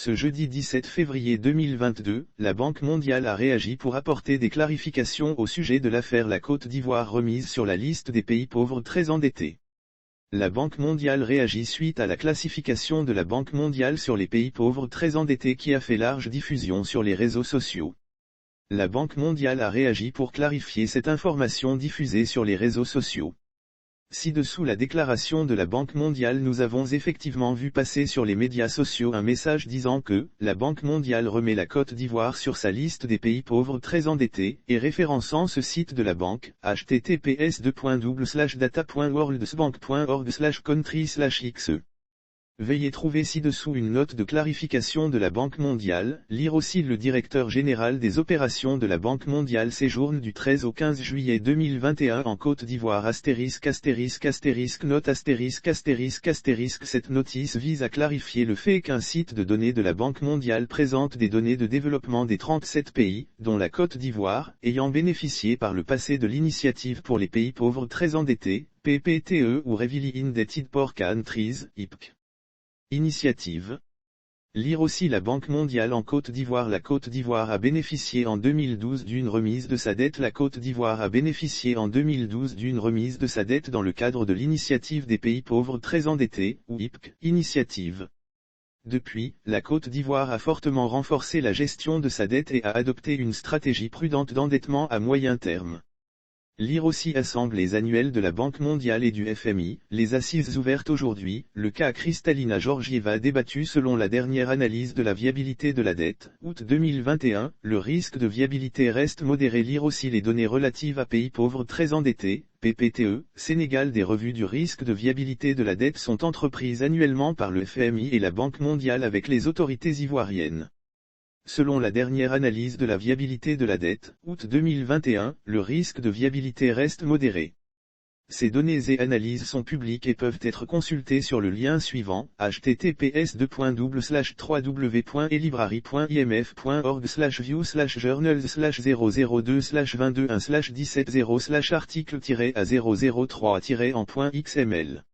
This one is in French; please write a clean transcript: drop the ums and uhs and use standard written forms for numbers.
Ce jeudi 17 février 2022, la Banque mondiale a réagi pour apporter des clarifications au sujet de l'affaire la Côte d'Ivoire remise sur la liste des pays pauvres très endettés. La Banque mondiale réagit suite à la classification de la Banque mondiale sur les pays pauvres très endettés qui a fait large diffusion sur les réseaux sociaux. La Banque mondiale a réagi pour clarifier cette information diffusée sur les réseaux sociaux. Ci-dessous la déclaration de la Banque mondiale. Nous avons effectivement vu passer sur les médias sociaux un message disant que la Banque mondiale remet la Côte d'Ivoire sur sa liste des pays pauvres très endettés, et référençant ce site de la banque, https://data.worldsbank.org/country/xe. Veuillez trouver ci-dessous une note de clarification de la Banque mondiale. Lire aussi. Le directeur général des opérations de la Banque mondiale séjourne du 13 au 15 juillet 2021 en Côte d'Ivoire. ******************************************************************************************************************************50 vise à clarifier le fait qu'un site de données de la Banque mondiale présente des données de développement des 37 pays, dont la Côte d'Ivoire, ayant bénéficié par le passé de l'initiative pour les pays pauvres très endettés, PPTE ou Heavily Indebted Poor Countries, IPC. Initiative. Lire aussi. La Banque mondiale en Côte d'Ivoire. La Côte d'Ivoire a bénéficié en 2012 d'une remise de sa dette. La Côte d'Ivoire a bénéficié en 2012 d'une remise de sa dette dans le cadre de l'initiative des pays pauvres très endettés, ou IPC, initiative. Depuis, la Côte d'Ivoire a fortement renforcé la gestion de sa dette et a adopté une stratégie prudente d'endettement à moyen terme. Lire aussi. Assemblées annuelles de la Banque mondiale et du FMI, les assises ouvertes aujourd'hui. Le cas Kristalina Georgieva débattu selon la dernière analyse de la viabilité de la dette, août 2021, le risque de viabilité reste modéré. Lire aussi. Les données relatives à pays pauvres très endettés, PPTE, Sénégal. Des revues du risque de viabilité de la dette sont entreprises annuellement par le FMI et la Banque mondiale avec les autorités ivoiriennes. Selon la dernière analyse de la viabilité de la dette, août 2021, le risque de viabilité reste modéré. Ces données et analyses sont publiques et peuvent être consultées sur le lien suivant, https://www.elibrary.imf.org/view/journals/002/221/170/article-a003-en.xml